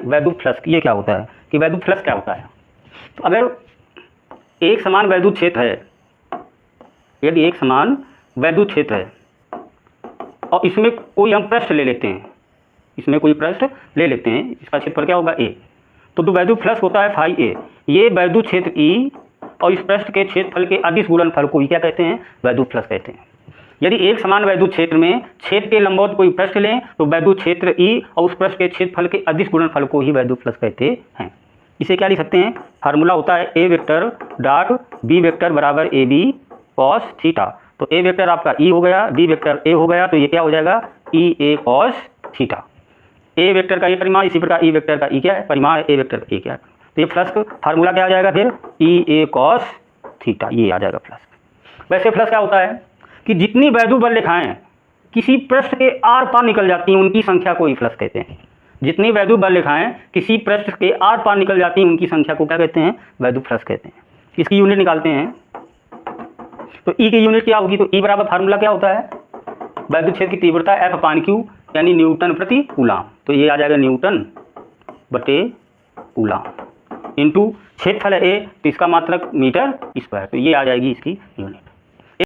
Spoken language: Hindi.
वैद्युत फ्लक्स, ये क्या होता है कि वैद्युत फ्लक्स क्या होता है। तो अगर एक समान वैद्युत क्षेत्र है, यदि एक समान वैद्युत क्षेत्र है और इसमें कोई हम पृष्ठ ले लेते हैं, इसमें कोई पृष्ठ ले लेते हैं, इसका क्षेत्रफल क्या होगा ए, तो जो वैद्युत फ्लक्स होता है फाई ए, ये वैद्युत क्षेत्र ई और इस पृष्ठ के क्षेत्रफल के अदिश गुणनफल को ही क्या कहते हैं, वैद्युत फ्लक्स कहते हैं। यदि एक समान वैद्युत क्षेत्र में क्षेत्र के लंबवत कोई पृष्ठ लें तो वैद्युत क्षेत्र ई और उस पृष्ठ के क्षेत्रफल के अदिश गुणनफल को ही वैद्युत फ्लक्स कहते हैं। इसे क्या लिख सकते हैं, फार्मूला होता है ए वेक्टर डॉट बी वेक्टर बराबर ए बी कॉस थीटा। तो ए वेक्टर आपका ई हो गया, बी वेक्टर ए हो गया, तो ये क्या हो जाएगा ई ए कॉस थीटा। ए वेक्टर का ये परिमाण, इसी प्रकार ई वेक्टर का ई क्या है परिमाण है, ए वेक्टर का ए क्या है। तो ये फ्लक्स फार्मूला क्या आ जाएगा फिर ई ए कॉस थीटा, ये आ जाएगा फ्लक्स। वैसे फ्लक्स क्या होता है कि जितनी वैद्युत बल रेखाएं किसी पृष्ठ के आर पार निकल जाती हैं उनकी संख्या को ही फ्लक्स कहते हैं। जितनी वैद्युत बल रेखाएं किसी पृष्ठ के आर पार निकल जाती हैं उनकी संख्या को क्या कहते हैं, वैद्युत फ्लक्स कहते हैं। इसकी यूनिट निकालते हैं, तो ई की यूनिट क्या होगी, तो ई बराबर फार्मूला क्या होता है वैद्युत क्षेत्र की तीव्रता एफ अपान क्यू यानी न्यूटन प्रति कूलाम। तो ये आ जाएगा न्यूटन बटे कूलाम इनटू क्षेत्रफल है ए, तो इसका मात्रक मीटर स्क्वायर, तो ये आ जाएगी इसकी यूनिट।